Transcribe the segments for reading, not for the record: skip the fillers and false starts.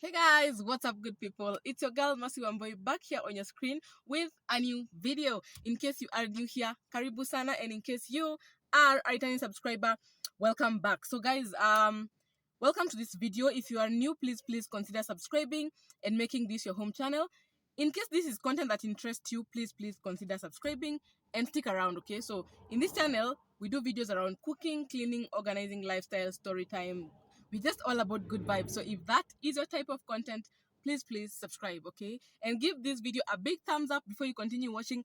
Hey guys, what's up, good people? It's your girl Wambui back here on your screen with a new video. In case you are new here, karibu sana, and in case you are a returning subscriber, welcome back. So guys, welcome to this video. If you are new, please consider subscribing and making this your home channel. In case this is content that interests you, please consider subscribing and stick around. Okay, so in this channel we do videos around cooking, cleaning, organizing, lifestyle, story time. We're just all about good vibes. So if that is your type of content, please subscribe, okay? And give this video a big thumbs up before you continue watching,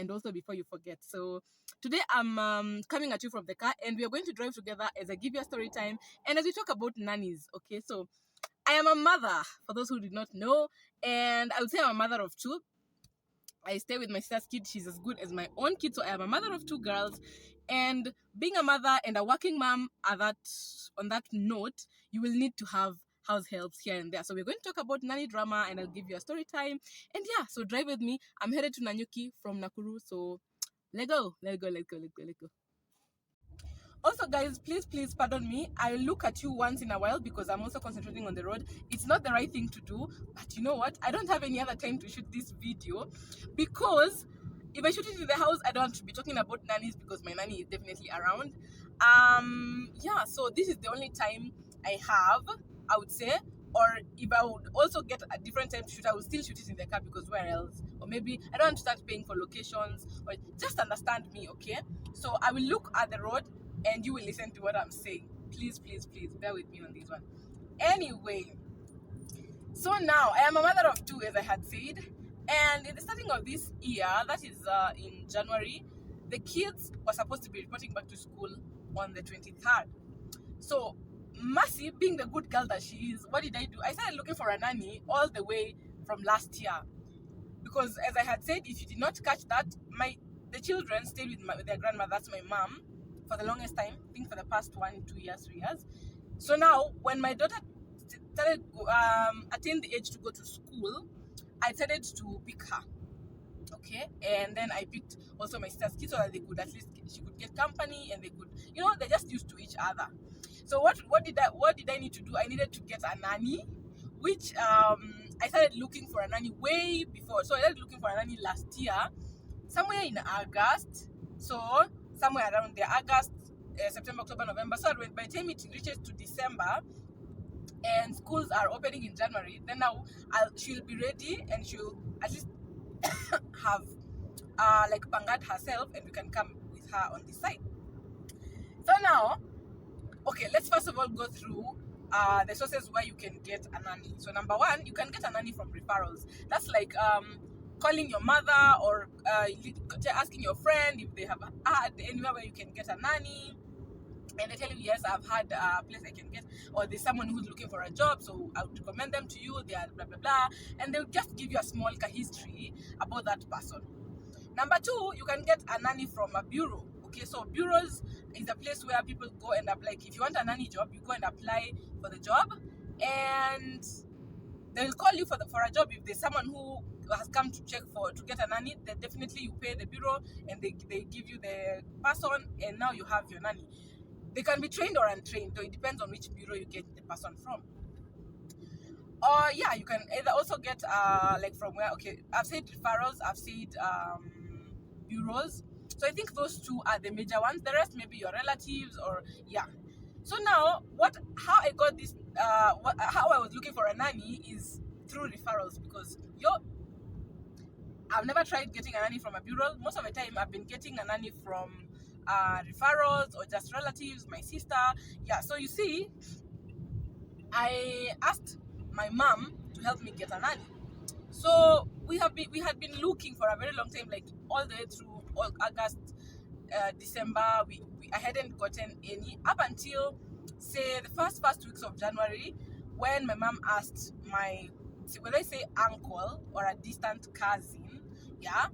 also before you forget. So today I'm coming at you from the car, and we are going to drive together as I give you a story time and as we talk about nannies, okay? So I am a mother, for those who did not know, and I would say I'm a mother of two. I stay with my sister's kid. She's as good as my own kid. So I am a mother of two girls. And being a mother and a working mom, on that note, you will need to have house helps here and there. So we're going to talk about nanny drama, and I'll give you a story time. And yeah, so drive with me. I'm headed to Nanyuki from Nakuru. So let's go. Also, guys, please pardon me. I look at you once in a while because I'm also concentrating on the road. It's not the right thing to do, but you know what? I don't have any other time to shoot this video because if I shoot it in the house, I don't want to be talking about nannies because my nanny is definitely around. Yeah, so this is the only time I have, I would say. Or if I would also get a different time to shoot, I will still shoot it in the car because where else? Or maybe I don't want to start paying for locations. Or just understand me, okay? So I will look at the road and you will listen to what I'm saying. Please bear with me on this one. Anyway, so now I am a mother of two, as I had said, and in the starting of this year, that is in January, the kids were supposed to be reporting back to school on the 23rd. So Mercy, being the good girl that she is, what did I do? I started looking for a nanny all the way from last year, because as I had said, if you did not catch that, the children stayed with their grandmother, that's my mom, for the longest time. I think for the past 1, 2 years, 3 years. So now, when my daughter started attained the age to go to school, I decided to pick her. Okay, and then I picked also my sister's kids so that they could at least she could get company and they could, they're just used to each other. So what did I need to do? I needed to get a nanny, which I started looking for a nanny way before. So I started looking for a nanny last year, somewhere in August. So somewhere around there, August, September, October, November. So by the time it reaches to December and schools are opening in January, then now she'll be ready and she'll at least have like pangad herself, and we can come with her on this side. So now, okay, let's first of all go through the sources where you can get a nanny. So number one, you can get a nanny from referrals. That's like calling your mother or asking your friend if they have had anywhere where you can get a nanny, and they tell you, yes, I've had a place I can get, or there's someone who's looking for a job, so I would recommend them to you. They are blah blah blah, and they'll just give you a small history about that person. Number two, you can get a nanny from a bureau. Okay, so bureaus is a place where people go and apply. Like if you want a nanny job, you go and apply for the job, and they'll call you for a job. If there's someone who has come to check to get a nanny, then definitely you pay the bureau and they give you the person, and now you have your nanny. They can be trained or untrained, so it depends on which bureau you get the person from. Or yeah, you can either also get like from where, okay, I've said referrals, I've said bureaus. So I think those two are the major ones. The rest maybe your relatives or yeah. So now how I got this how I was looking for a nanny is through referrals, because I've never tried getting a nanny from a bureau. Most of the time I've been getting a nanny from referrals or just relatives, my sister. Yeah, so you see, I asked my mom to help me get a nanny. So we had been looking for a very long time, like all the way through all August, December. I hadn't gotten any up until say the first weeks of January, when my mom asked whether I say uncle or a distant cousin, yeah,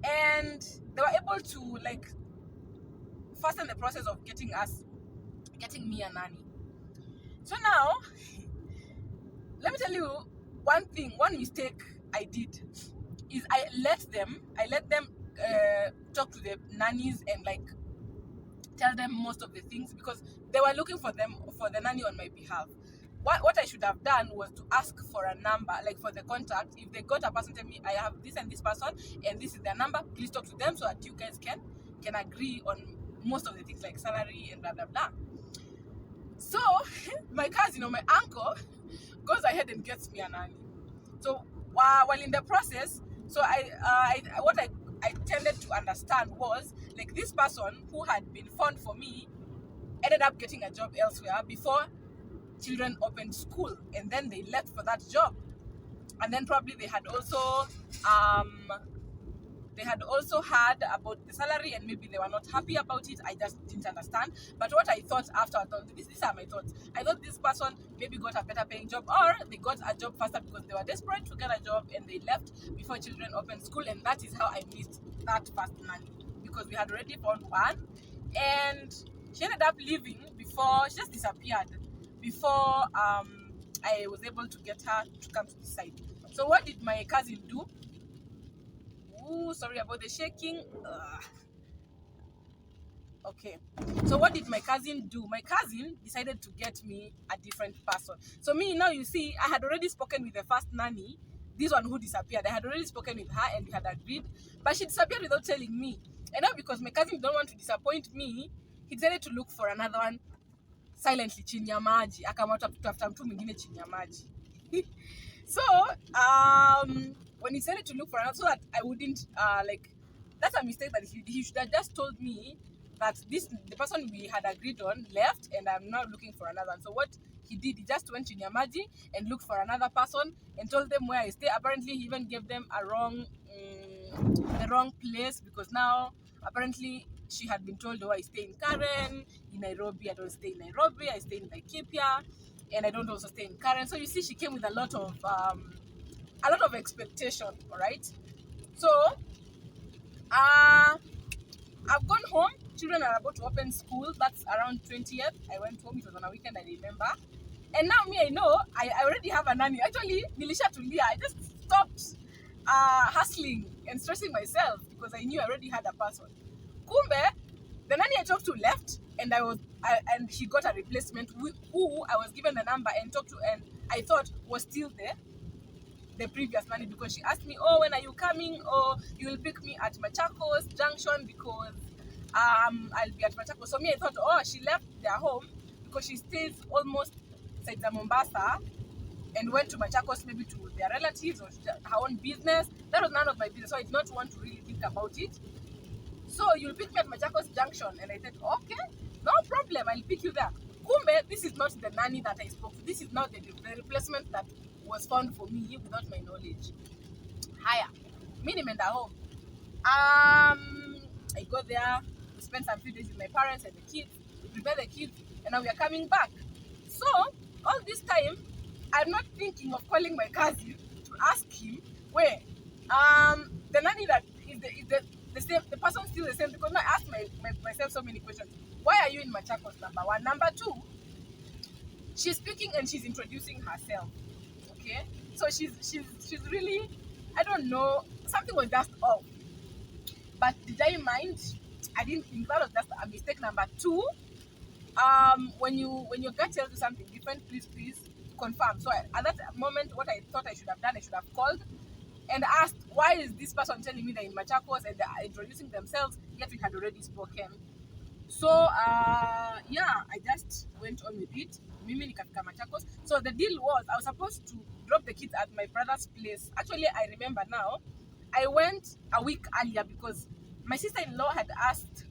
and they were able to like fasten the process of getting me a nanny. So now, let me tell you one mistake I did is I let them talk to the nannies and like tell them most of the things, because they were looking for the nanny on my behalf. what I should have done was to ask for a number, like for the contact. If they got a person tell me I have this and this person and this is their number, please talk to them so that you guys can agree on most of the things like salary and blah blah blah. So my cousin or my uncle goes ahead and gets me a nanny. So while in the process, so I tended to understand was like this person who had been found for me ended up getting a job elsewhere before children opened school, and then they left for that job, and then probably they had also heard about the salary and maybe they were not happy about it. I just didn't understand. But what I thought after, these are my thoughts. I thought this person maybe got a better paying job, or they got a job faster because they were desperate to get a job and they left before children opened school, and that is how I missed that first nanny, because we had already found one and she ended up leaving before, she just disappeared before I was able to get her to come to the side. So what did my cousin do? Ooh, sorry about the shaking. Okay, so what did my cousin do? My cousin decided to get me a different person. So me, now you see, I had already spoken with the first nanny, this one who disappeared. I had already spoken with her and we had agreed, but she disappeared without telling me. And now because my cousin don't want to disappoint me, he decided to look for another one silently chini ya maji. Akamwata kutafuta mtu mwingine chini ya maji. So when he decided to look for another, so that I wouldn't that's a mistake that he should have just told me that the person we had agreed on left and I'm now looking for another one. So what he did, he just went to Nyamaji and looked for another person and told them where I stay. Apparently he even gave them the wrong place, because now apparently she had been told, oh, I stay in Karen, in Nairobi. I don't stay in Nairobi, I stay in Laikipia, and I don't also stay in Karen. So you see, she came with a lot of expectation. All right, so I've gone home. Children are about to open school. That's around 20th. I went home. It was on a weekend, I remember. And now me, I know I already have a nanny. Actually, nilisha tulia. I just stopped hustling and stressing myself because I knew I already had a person. Kumbe, the nanny I talked to left, and and he got a replacement who I was given the number and talked to, and I thought was still there, the previous nanny, because she asked me, oh, when are you coming? Or you will pick me at Machakos Junction because I'll be at Machakos. So me, I thought, oh, she left their home because she stays almost inside the Mombasa and went to Machakos maybe to their relatives or her own business. That was none of my business, so I did not want to really think about it. So you'll pick me at Machakos Junction, and I said, okay, no problem, I'll pick you there. Kumbe, this is not the nanny that I spoke to. This is not the replacement that was found for me without my knowledge. Higher. Me nimeenda home. I go there, we spend some few days with my parents and the kids, we prepare the kids, and now we are coming back. So, all this time, I'm not thinking of calling my cousin to ask him where. The nanny that is the same, the person still the same, because now I asked myself so many questions. Why are you in Machakos, number one? Number two, she's speaking and she's introducing herself. Okay? So she's really, I don't know, something was just off. But did I mind? I didn't think. That was just a mistake. Number two, when your gut tells you something different, please confirm. So at that moment, what I thought I should have done, I should have called and asked, why is this person telling me they're in Machakos and they're introducing themselves, yet we had already spoken. So yeah, I just went on with it. Mimi nikafika Machakos. So the deal was, I was supposed to drop the kids at my brother's place. Actually, I remember now, I went a week earlier because my sister-in-law had asked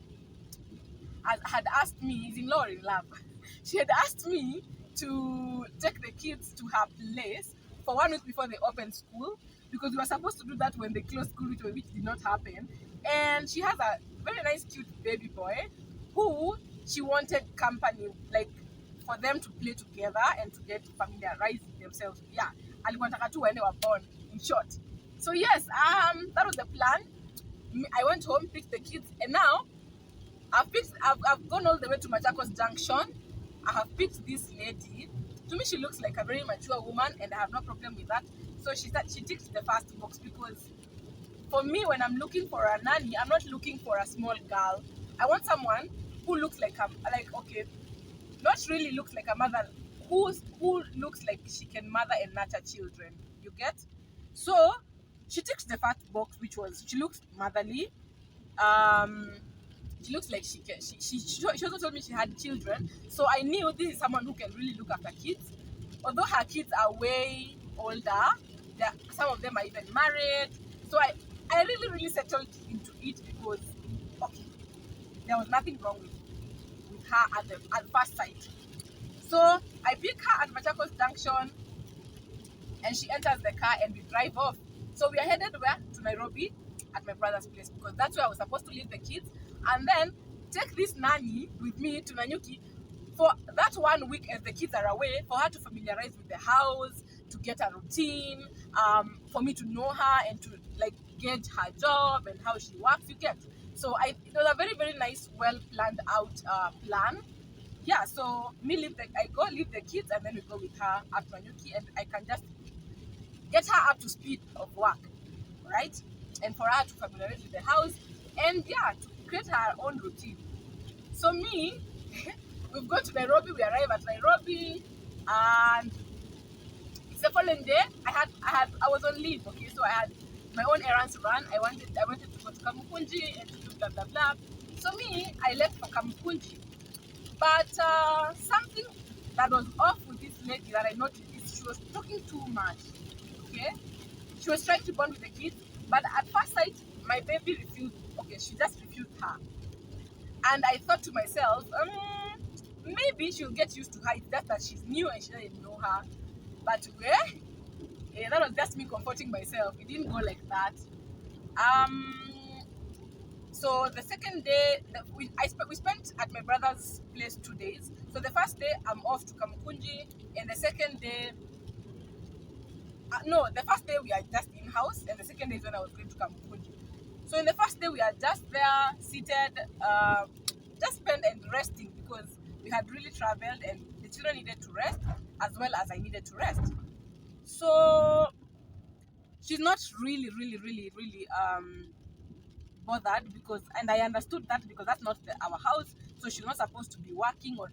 me, is-in-law or in love, she had asked me to take the kids to her place for 1 week before they opened school, because we were supposed to do that when they closed school, which did not happen. And she has a very nice, cute baby boy who she wanted company, like for them to play together and to get familiarized with themselves. Yeah, aliwataka tu when they were born, in short. So yes, that was the plan. I went home, picked the kids, and now I've gone all the way to Machakos Junction. I have picked this lady. To me, she looks like a very mature woman, and I have no problem with that. So she ticked the first box, because for me, when I'm looking for a nanny, I'm not looking for a small girl. I want someone who looks like not really looks like a mother, who looks like she can mother and nurture children. You get? So she ticks the first box, which was she looks motherly. Um, she looks like she also told me she had children, so I knew this is someone who can really look after kids. Although her kids are way older, some of them are even married. So I really settled into it because okay, there was nothing wrong with her at first sight. So I pick her at Machakos Junction and she enters the car and we drive off. So we are headed where? To Nairobi at my brother's place because that's where I was supposed to leave the kids and then take this nanny with me to Nanyuki for that 1 week as the kids are away, for her to familiarize with the house, to get a routine, for me to know her and to like gauge her job and how she works, you get. So it was a very nice, well planned out plan. Yeah, so I go leave the kids and then we go with her up to Nanyuki and I can just get her up to speed of work, right? And for her to familiarize with the house and yeah, to create her own routine. So me, we've gone to Nairobi, we arrive at Nairobi, and it's the following day. I was on leave, okay, so I had my own errands to run. I wanted to go to Kamukunji and to do blah blah blah. So me, I left for Kamukunji. But something that was off with this lady that I noticed is she was talking too much. Okay? She was trying to bond with the kids, but at first sight, my baby refused. Okay, she just refused her. And I thought to myself, maybe she'll get used to her. It's just that she's new and she doesn't know her. But that was just me comforting myself. It didn't go like that. So the second day, we spent at my brother's place 2 days. So the first day, I'm off to Kamukunji. And the second day, no, the first day we are just in-house. And the second day is when I was going to Kamukunji. So in the first day, we are just there, seated, just spent and resting because we had really traveled and the children needed to rest as well as I needed to rest. So she's not really bothered because, and I understood that because that's not our house, so she's not supposed to be working or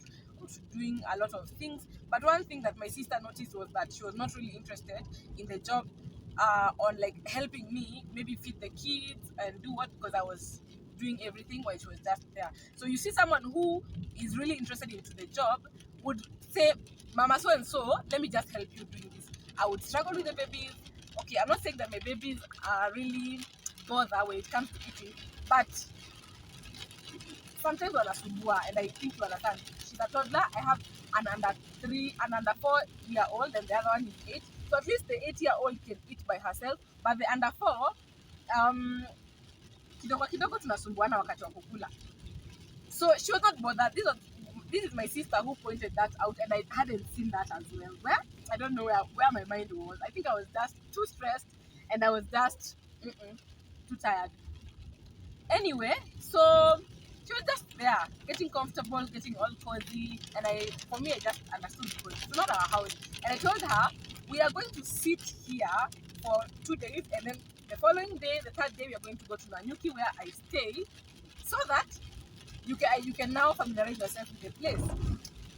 doing a lot of things. But one thing that my sister noticed was that she was not really interested in the job on like helping me maybe feed the kids and do what, because I was doing everything while she was just there. So you see someone who is really interested into the job would say, Mama so and so, let me just help you doing this. I would struggle with the babies. Okay, I'm not saying that my babies are really bother when it comes to eating, but sometimes wanasumbua, and I think you understand. She's a toddler. I have an under 4-year-old, and the other one is 8. So at least the 8-year-old can eat by herself, but the under 4, kidogo kidogo tunasumbuana wakati wa kukula. So she was not bothered. This is my sister who pointed that out, and I hadn't seen that as well. I don't know where my mind was. I think I was just too stressed, and I was just too tired. Anyway, so she was just there, getting comfortable, getting all cozy, and for me, I just understood because it's not our house. And I told her, we are going to sit here for 2 days, and then the following day, the third day, we are going to go to Nanyuki where I stay, so that you can now familiarize yourself with the place.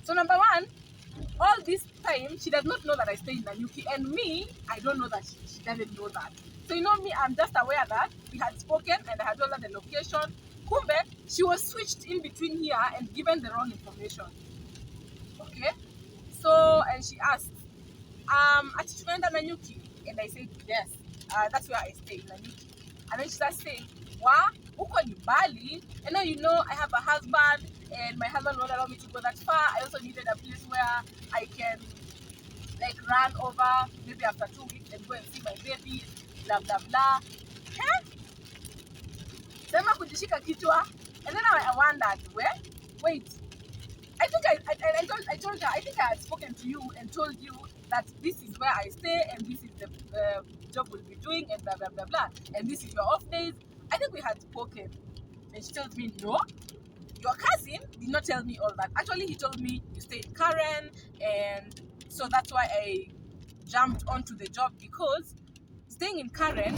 So number one, all this time, she does not know that I stay in Nanyuki, and me, I don't know that she doesn't know that. So you know me, I'm just aware that we had spoken and I had told her the location. Kumbe, she was switched in between here and given the wrong information. Okay? So, and she asked, ati tunaenda Nanyuki? And I said, yes, that's where I stay, Nanyuki. And then she started saying, wa, uko ni Bali. And now you know I have a husband and my husband won't allow me to go that far. I also needed a place where I can like run over maybe after 2 weeks and go and see my baby, blah blah blah. Sema kujishika kichwa. And then I wondered, wait. I told her, I think I had spoken to you and told you that this is where I stay and this is the job we'll be doing and blah blah blah blah. And this is your off days. I think we had spoken. And she tells me, no, your cousin did not tell me all that. Actually, he told me you stay in Karen, and so that's why I jumped onto the job, because staying in Karen,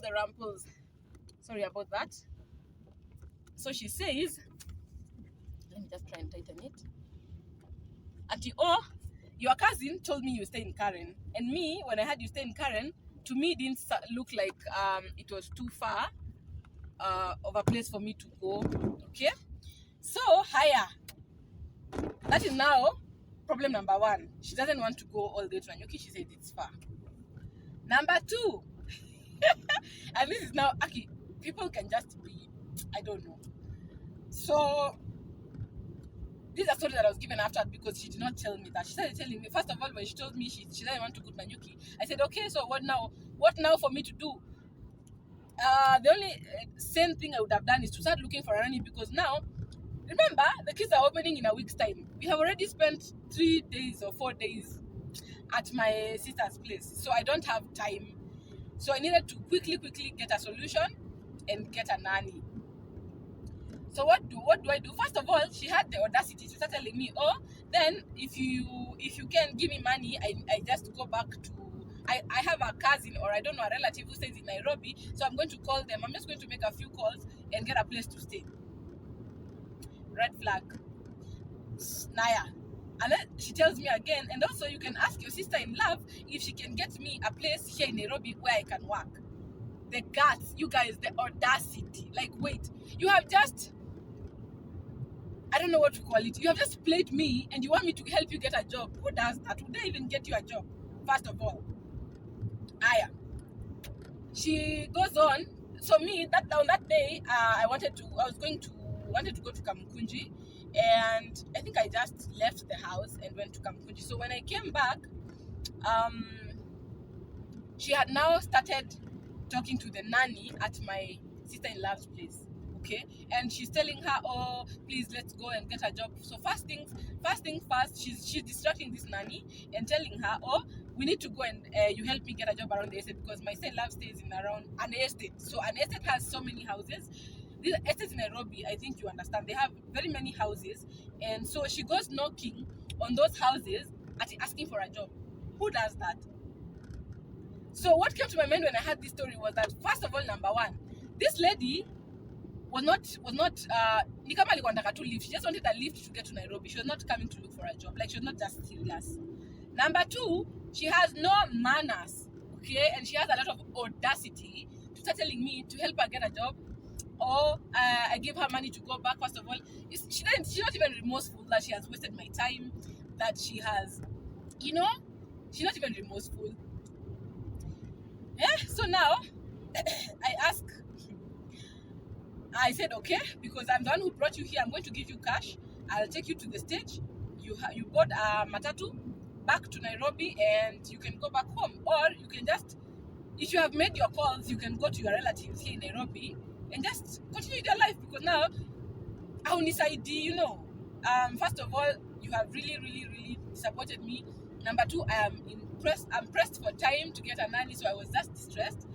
the ramples. Sorry about that. So she says, Let me just try and tighten it. Ati, oh, your cousin told me you stay in Karen. And me, when I heard you stay in Karen, to me it didn't look like it was too far of a place for me to go. Okay? So, higher. That is now problem number one. She doesn't want to go all the way to Nanyuki. She said it's far. Number two, and this is now, okay, people can just be, I don't know. So, this is a story that I was given after because she did not tell me that. She started telling me, first of all, when she told me she doesn't want to go to Nanyuki, I said, okay, so what now? What now for me to do? The only same thing I would have done is to start looking for a nanny because now, remember, the kids are opening in a week's time. We have already spent 3 days or 4 days at my sister's place, so I don't have time. So I needed to quickly get a solution and get a nanny. So what do I do? First of all, she had the audacity to start telling me, oh, then if you can give me money, I just go back to, I have a cousin or I don't know, a relative who stays in Nairobi, so I'm going to call them. I'm just going to make a few calls and get a place to stay. Red flag. Naya. And then she tells me again, and also you can ask your sister-in-law if she can get me a place here in Nairobi where I can work. The guts, you guys, the audacity. Like, wait, you have just, I don't know what to call it. You have just played me and you want me to help you get a job. Who does that? Would they even get you a job? First of all. Aya. She goes on. So me, on that day, I wanted to go to Kamukunji. And I think I just left the house and went to Kamukunji. So when I came back, she had now started talking to the nanny at my sister-in-law's place. Okay, and she's telling her, oh, please let's go and get a job. So first things first, she's distracting this nanny and telling her, oh, we need to go and you help me get a job around the estate because my sister-in-law stays in around an estate. So an estate has so many houses. These estates in Nairobi, I think you understand, they have very many houses, and so she goes knocking on those houses asking for a job. Who does that? So what came to my mind when I heard this story was that, first of all, number one, this lady was not ni kama alikuwa anataka tu lift. She just wanted a lift to get to Nairobi. She was not coming to look for a job. Like, she was not just serious. Number two, she has no manners, okay, and she has a lot of audacity to start telling me to help her get a job. Or I give her money to go back. First of all, she's not even remorseful that she has wasted my time, that she has, she's not even remorseful. Yeah, so now I said, okay, because I'm the one who brought you here, I'm going to give you cash. I'll take you to the stage. You bought a matatu back to Nairobi and you can go back home. Or you can just, if you have made your calls, you can go to your relatives here in Nairobi and just continue your life, because now haunisaidi, first of all, you have really supported me. Number two, I'm pressed for time to get a nanny, so I was just distressed.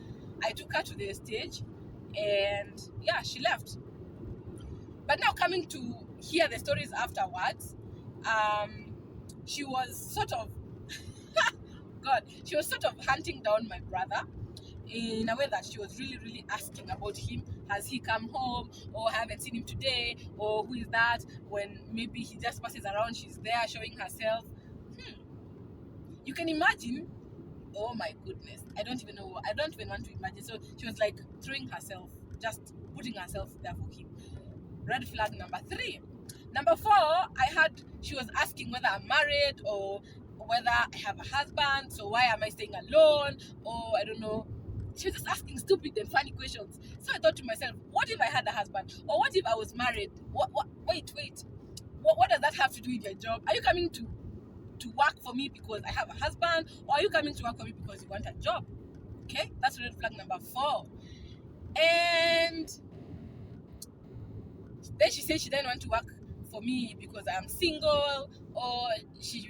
I took her to the stage and yeah, she left. But now coming to hear the stories afterwards, she was sort of she was sort of hunting down my brother in a way that she was really asking about him. Has he come home? Or I haven't seen him today? Or who is that? When maybe he just passes around, she's there showing herself. You can imagine. Oh my goodness. I don't even want to imagine. So she was like throwing herself, just putting herself there for him. Red flag number 3. Number 4, I heard she was asking whether I'm married or whether I have a husband, so why am I staying alone, or I don't know. She was just asking stupid and funny questions. So I thought to myself, what if I had a husband, or what if I was married? Wait, what does that have to do with your job? Are you coming to work for me because I have a husband, or are you coming to work for me because you want a job? Okay, that's red flag number 4. And then she said she didn't want to work for me because I'm single, or she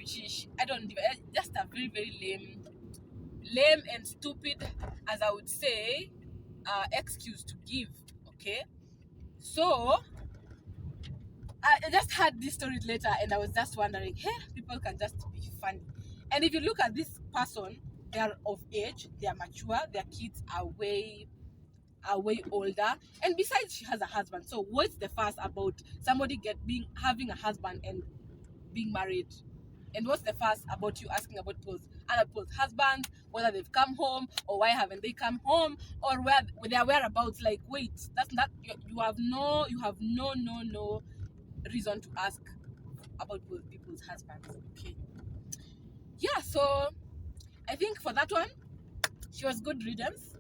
I don't even, just a very lame and stupid, as I would say, excuse to give. Okay, so I just heard this story later and I was just wondering, hey, people can just be funny. And if you look at this person, they are of age, they are mature, their kids are way are way older, and besides she has a husband. So what's the fuss about somebody having a husband and being married? And what's the fuss about you asking about other people's husbands, whether they've come home or why haven't they come home, or where their whereabouts? Like, wait, that's not you have no reason to ask about both people's husbands. Okay. Yeah, so I think for that one, she was good riddance.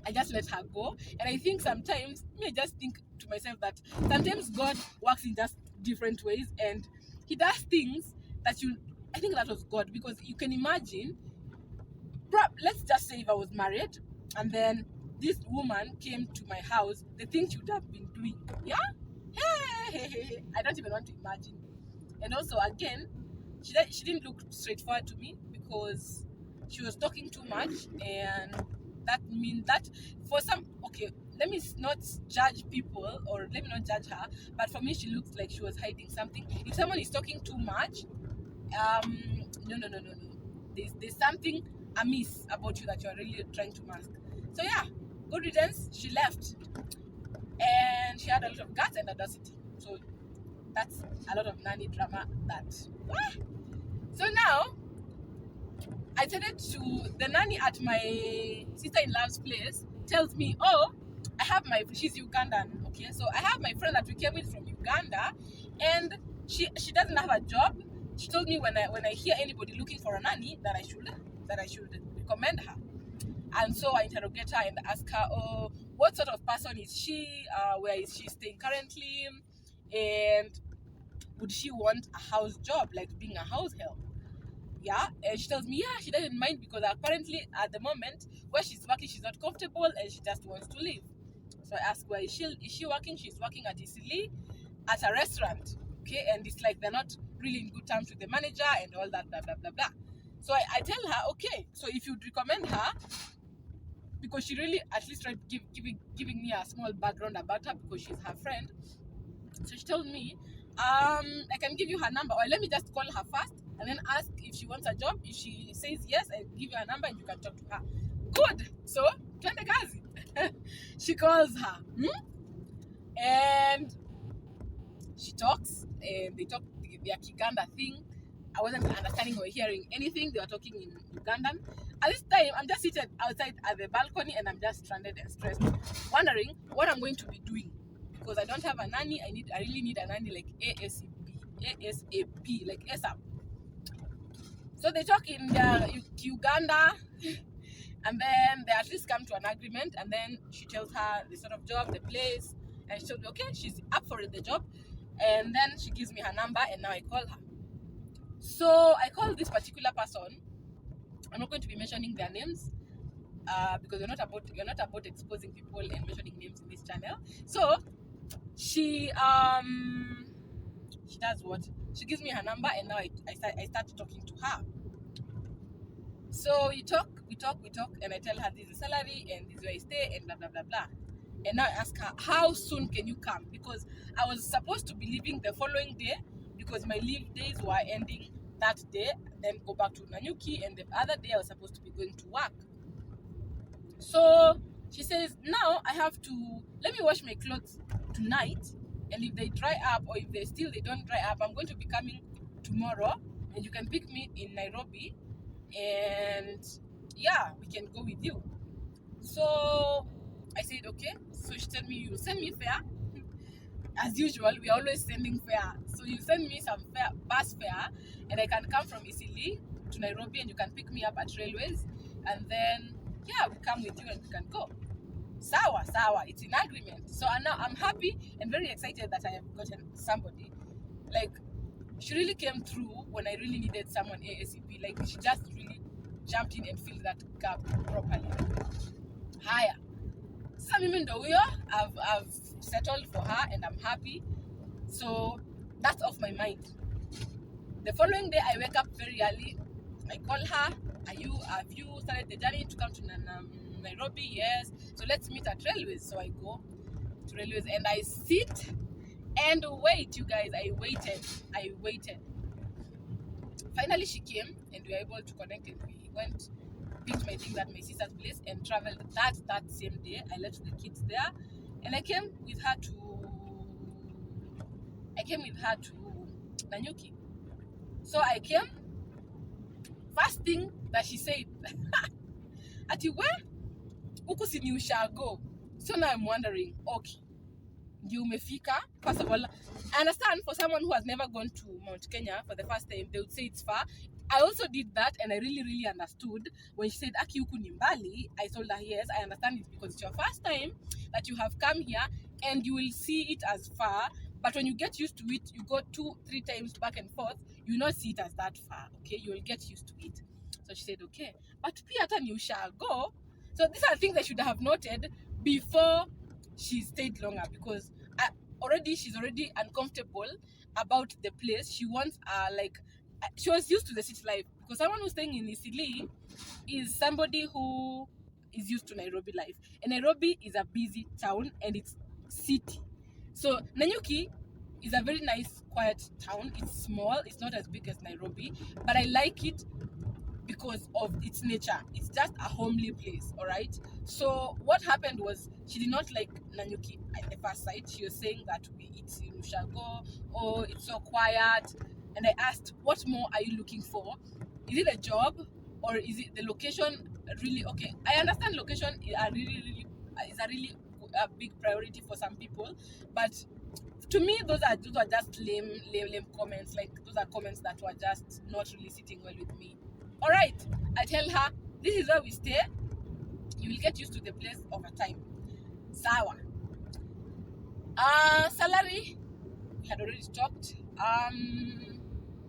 I just let her go. And I think sometimes, I just think to myself that sometimes God works in just different ways, and he does things that I think that was God, because you can imagine, let's just say if I was married and then this woman came to my house, the things she would have been doing. Yeah? Hey. I don't even want to imagine. And also, again, she didn't look straightforward to me because she was talking too much, and that means that for some, okay, let me not judge people, or let me not judge her, but for me she looked like she was hiding something. If someone is talking too much, no, there's something amiss about you that you're really trying to mask. So yeah, good riddance. She left, and she had a lot of guts and audacity. So that's a lot of nanny drama. So now I decided the nanny at my sister-in-law's place tells me, oh, she's Ugandan, okay? So I have my friend that we came with from Uganda, and she doesn't have a job. She told me when I hear anybody looking for a nanny that I should recommend her. And so I interrogate her and ask her, oh, what sort of person is she? Where is she staying currently? And would she want a house job, like being a house help? Yeah, and she tells me, yeah, she doesn't mind because apparently at the moment where she's working, she's not comfortable and she just wants to leave. So I ask, where is she working? She's working at Isili at a restaurant, okay? And it's like they're not really in good terms with the manager and all that, blah, blah, blah, blah. So I tell her, okay, so if you'd recommend her, because she really at least tried giving me a small background about her because she's her friend. So she told me, I can give you her number, or let me just call her first and then ask if she wants a job. If she says yes, I give you her number and you can talk to her. Good. So twende kazi. She calls her, and she talks, and they talk their Kiganda thing. I wasn't understanding or hearing anything. They were talking in Ugandan. At this time, I'm just seated outside at the balcony, and I'm just stranded and stressed, wondering what I'm going to be doing. Because I don't have a nanny, I really need a nanny like ASAP, like ASAP. So they talk in Uganda, and then they at least come to an agreement, and then she tells her the sort of job, the place, and she told me, okay, she's up for the job, and then she gives me her number, and now I call her. So I call this particular person. I'm not going to be mentioning their names, because we're not about exposing people and mentioning names in this channel. So she does what? She gives me her number, and now I start talking to her. So we talk, and I tell her this is the salary and this is where I stay and blah blah blah blah. And now I ask her, how soon can you come? Because I was supposed to be leaving the following day, because my leave days were ending that day, then go back to Nanyuki, and the other day I was supposed to be going to work. So she says, now I have to, let me wash my clothes tonight, and if they dry up, or if they don't dry up, I'm going to be coming tomorrow, and you can pick me in Nairobi, and yeah, we can go with you. So I said, okay. So she told me, you send me fare. As usual, we are always sending fare. So you send me some fare, bus fare, and I can come from Isili to Nairobi, and you can pick me up at railways, and then yeah, we come with you and we can go. Sawa, it's in agreement. So now I'm happy and very excited that I have gotten somebody. Like, she really came through when I really needed someone ASAP. Like, she just really jumped in and filled that gap properly. Higher. Sasa mimi ndo huyo, I've settled for her and I'm happy. So that's off my mind. The following day I wake up very early. I call her, have you started the journey to come to Nairobi? Yes. So let's meet at railways. So I go to railways and I sit and wait, you guys. I waited. Finally she came and we were able to connect, and we went picked my things at my sister's place and traveled that same day. I left the kids there, and I came with her to Nanyuki. So I came. First thing that she said, "Ati where? Huku si ni ushago." So now I'm wondering, okay, you umefika. First of all, I understand for someone who has never gone to Mount Kenya for the first time, they would say it's far. I also did that, and I really understood when she said Aki huku ni mbali. I told her yes, I understand it because it's your first time that you have come here, and you will see it as far. But when you get used to it, you go 2-3 times back and forth, you will not see it as that far. Okay, you will get used to it. So she said okay, but pia hata ni ushago. So these are things I should have noted before she stayed longer, because she's already uncomfortable about the place. She wants she was used to the city life, because someone who's staying in Isili is somebody who is used to Nairobi life, and Nairobi is a busy town and it's city. So Nanyuki is a very nice quiet town. It's small, it's not as big as Nairobi, but I like it because of its nature. It's just a homely place, all right? So what happened was, she did not like Nanyuki at the first sight. She was saying that it's in Ushago, oh, it's so quiet. And I asked, what more are you looking for? Is it a job, or is it the location? Really, okay, I understand location is a really big priority for some people, but to me, those are just lame comments. Like, those are comments that were just not really sitting well with me. All right, I tell her, this is where we stay. You will get used to the place over time. Sawa. Salary, we had already talked.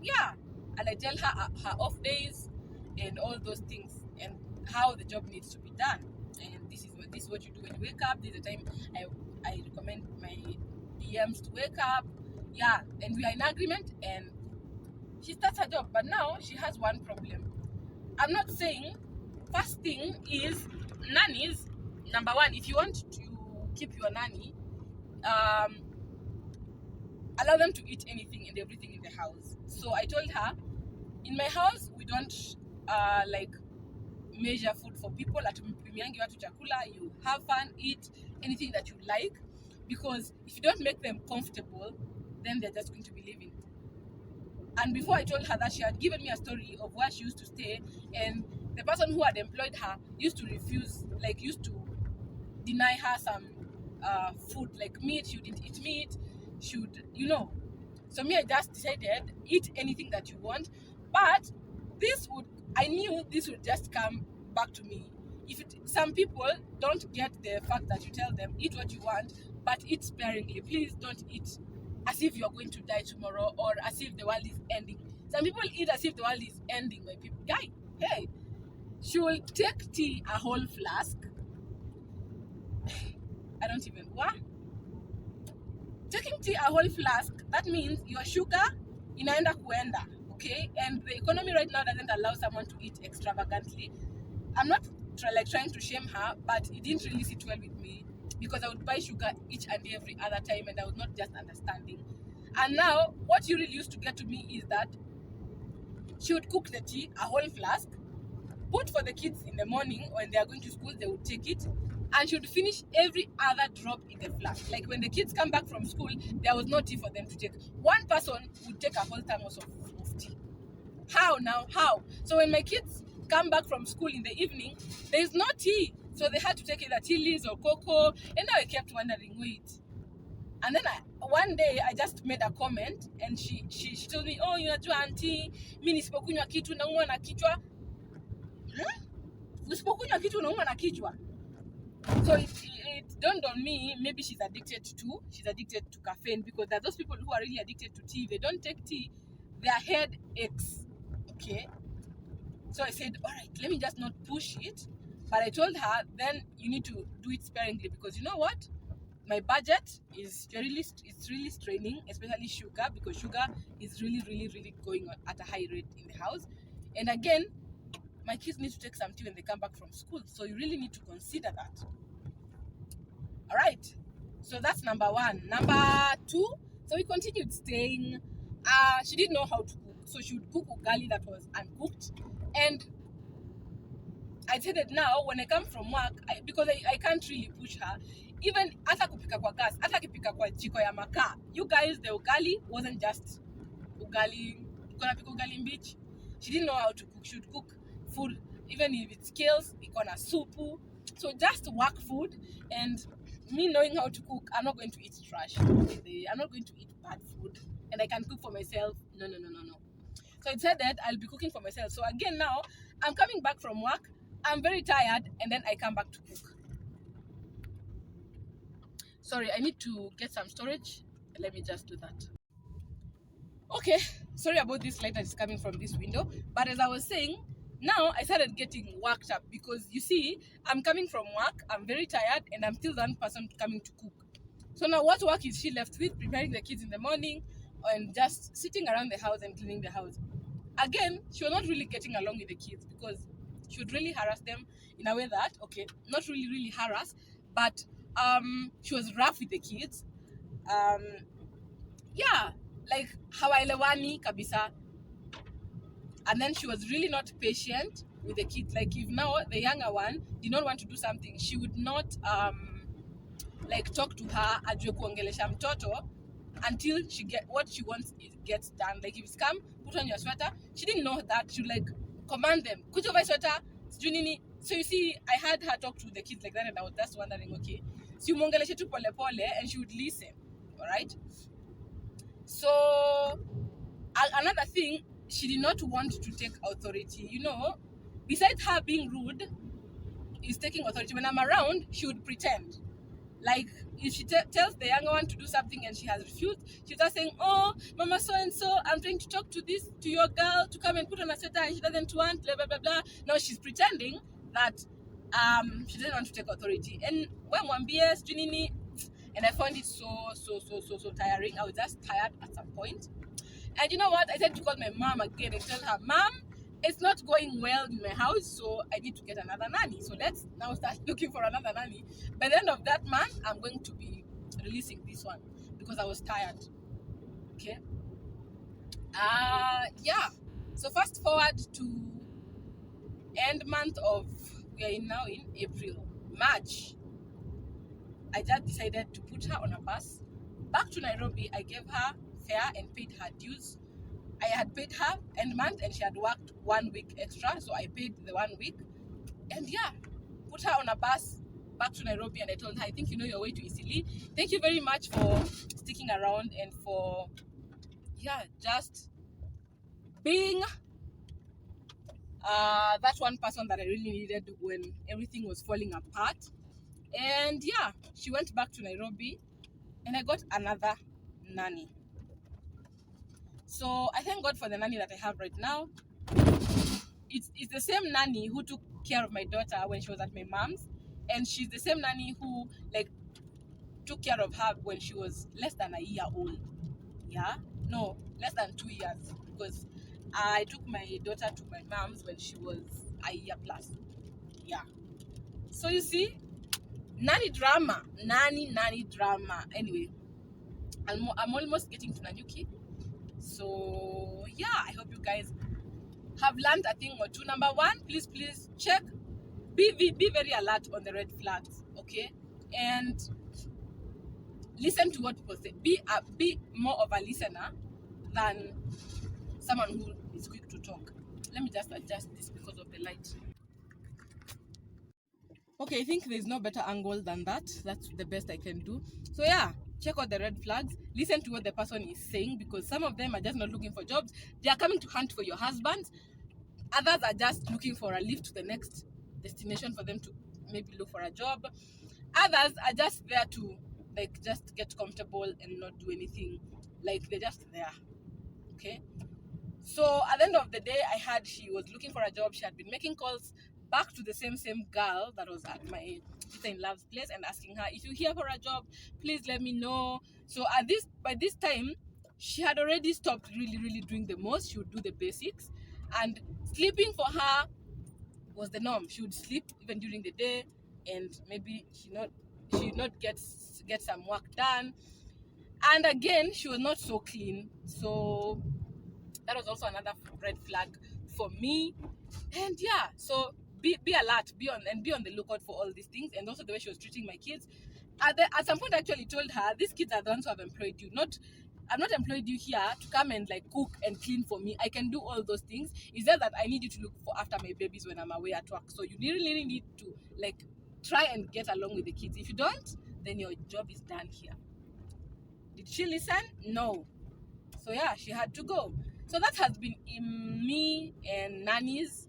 Yeah, and I tell her her off days and all those things, and how the job needs to be done. And this is what you do when you wake up. This is the time I recommend my DMs to wake up. Yeah, and we are in agreement, and she starts her job. But now she has one problem. I'm not saying, first thing is nannies. Number one, if you want to keep your nanny, allow them to eat anything and everything in the house. So I told her, in my house we don't measure food for people. You have fun, eat anything that you like, because if you don't make them comfortable, then they're just going to be living. And before I told her that, she had given me a story of where she used to stay, and the person who had employed her used to deny her some food, like meat. She wouldn't eat meat. So me, I just decided, eat anything that you want, but I knew this would just come back to me. Some people don't get the fact that you tell them, eat what you want, but eat sparingly. Please don't eat as if you're going to die tomorrow, or as if the world is ending. Some people eat as if the world is ending, my people. Guy, hey, she will take tea, a whole flask. I don't even, what? Taking tea, a whole flask, that means your sugar inaenda kuenda, okay? And the economy right now doesn't allow someone to eat extravagantly. I'm not trying to shame her, but it didn't really sit well with me, because I would buy sugar each and every other time, and I was not just understanding. And now, what you really used to get to me is that she would cook the tea, a whole flask, put for the kids in the morning when they are going to school, they would take it, and she would finish every other drop in the flask. Like, when the kids come back from school, there was no tea for them to take. One person would take a whole thermos of tea. How now? How? So when my kids come back from school in the evening, there is no tea. So they had to take either tea leaves or cocoa. And now I kept wondering, wait. And then one day I just made a comment, and she told me, oh, unajua auntie, mimi nisipokunywa kitu naumwa na kichwa. Usipokunywa kitu unaumwa na kichwa. So it dawned on me, maybe she's addicted to caffeine, because there are those people who are really addicted to tea. They don't take tea, their head aches. Okay. So I said, all right, let me just not push it. But I told her, then you need to do it sparingly, because you know what? My budget it's really straining, especially sugar, because sugar is really going on at a high rate in the house. And again, my kids need to take some tea when they come back from school. So you really need to consider that. All right. So that's number one. Number two, so we continued staying. She didn't know how to cook. So she would cook ugali that was uncooked. And I said that now when I come from work, because I can't really push her. Even hata kupika kwa gas, hata kipika kwa jiko ya makaa. You guys, the ugali wasn't just ugali. Kuna pika ugali mbichi. She didn't know how to cook. She would cook food, even if it's skills, ikona supu. So just work food, and me knowing how to cook, I'm not going to eat trash. I'm not going to eat bad food, and I can cook for myself. No, no, no, no, no. So it said that I'll be cooking for myself. So again, now I'm coming back from work. I'm very tired, and then I come back to cook. Sorry, I need to get some storage. Let me just do that. Okay, sorry about this light that is coming from this window. But as I was saying, now I started getting worked up because you see, I'm coming from work, I'm very tired, and I'm still the one person coming to cook. So now what work is she left with? Preparing the kids in the morning and just sitting around the house and cleaning the house. Again, she was not really getting along with the kids because she would really harass them in a way that, okay, not really harass, but she was rough with the kids. Yeah, like hawaelewani kabisa. And then she was really not patient with the kids. Like if now the younger one did not want to do something, she would not like talk to her ajue kuongelesha mtoto until she get what she wants gets done. Like if it's come, put on your sweater. She didn't know that. She would like command them, kuja vai sweater, sijui nini. So you see, I had her talk to the kids like that, and I was just wondering, okay, si umuongeleshe tu pole pole, and she would listen, all right? So another thing, she did not want to take authority. You know, besides her being rude, is taking authority. When I'm around, she would pretend. Like if she tells the younger one to do something and she has refused, she's just saying, "Oh, Mama so and so, I'm trying to talk to your girl to come and put on a sweater and she doesn't want blah blah blah blah." Now she's pretending that she doesn't want to take authority. And when Wambui Junini, and I found it so tiring. I was just tired at some point. And you know what? I said to call my mom again and tell her, "Mom, it's not going well in my house, so I need to get another nanny. So let's now start looking for another nanny." By the end of that month, I'm going to be releasing this one because I was tired. Okay. Yeah. So fast forward to end month of, we are now in April, March. I just decided to put her on a bus back to Nairobi. I gave her fare and paid her dues. I had paid her end month and she had worked 1 week extra, so I paid the 1 week. And yeah, put her on a bus back to Nairobi, and I told her, "I think you know your way to Isili. Thank you very much for sticking around and for, yeah, just being that one person that I really needed when everything was falling apart." And yeah, she went back to Nairobi and I got another nanny. So I thank God for the nanny that I have right now. It's the same nanny who took care of my daughter when she was at my mom's, and she's the same nanny who like took care of her when she was less than a year old. Yeah, no, less than 2 years, because I took my daughter to my mom's when she was a year plus. Yeah, so you see, nanny drama. Anyway, I'm almost getting to Nanyuki, so yeah, I hope you guys have learned a thing or two. Number one, please check, be very alert on the red flags, okay? And listen to what people say. Be more of a listener than someone who is quick to talk. Let me just adjust this because of the light. Okay, I think there's no better angle than that. That's the best I can do. So yeah, check out the red flags. Listen to what the person is saying, because some of them are just not looking for jobs. They are coming to hunt for your husband. Others are just looking for a lift to the next destination for them to maybe look for a job. Others are just there to like just get comfortable and not do anything. Like they're just there. Okay. So at the end of the day, I heard she was looking for a job. She had been making calls back to the same girl that was at my sister-in-law's place and asking her, "If you're here for a job, please let me know." So by this time, she had already stopped really doing the most. She would do the basics, and sleeping for her was the norm. She would sleep even during the day, and maybe she would not get some work done. And again, she was not so clean. So that was also another red flag for me. And yeah, so be alert, be on the lookout for all these things. And also the way she was treating my kids. At some point, I actually told her, these kids are the ones who have employed you. I'm not employed you here to come and like cook and clean for me. I can do all those things. It's just that I need you to look for after my babies when I'm away at work. So you really need to like try and get along with the kids. If you don't, then your job is done here. Did she listen? No. So yeah, she had to go. So that has been me and nannies.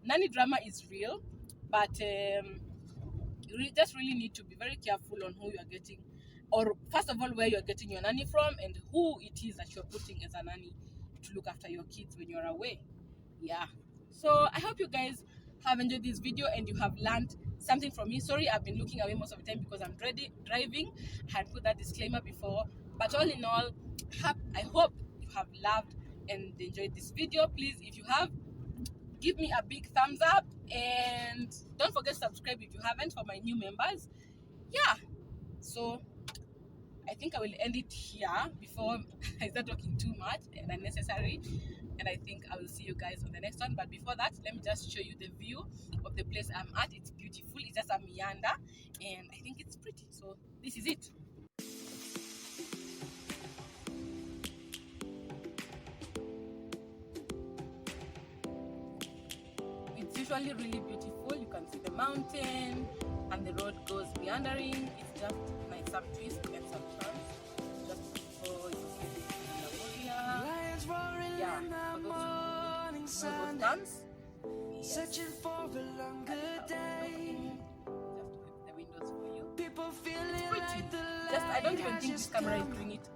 Nanny drama is real, but you just really need to be very careful on who you are getting, or first of all where you are getting your nanny from and who it is that you're putting as a nanny to look after your kids when you're away. Yeah. So I hope you guys have enjoyed this video and you have learned something from me. Sorry, I've been looking away most of the time because I'm driving. I had put that disclaimer before, but all in all, I hope you have loved and enjoyed this video. Please, if you have, give me a big thumbs up and don't forget to subscribe if you haven't for my new members. Yeah, so I think I will end it here before I start talking too much and unnecessary. And I think I will see you guys on the next one. But before that, let me just show you the view of the place I'm at. It's beautiful. It's just a meander and I think it's pretty. So this is it. It's usually really beautiful. You can see the mountain and the road goes meandering. It's just nice, some trees and some shrubs. Just before you see the area. Yeah, for those who dance. Yes. Searching for a longer day. Just to keep the windows for you. It's pretty. Just I don't even think this camera is doing it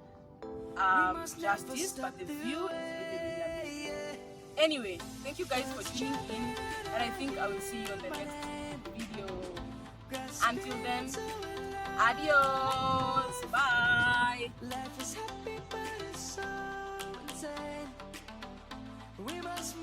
justice, but the view is really amazing. Anyway, thank you guys for tuning in, and I think I will see you on the next video. Until then, adios, bye. Life is happy, but it's so insane. We must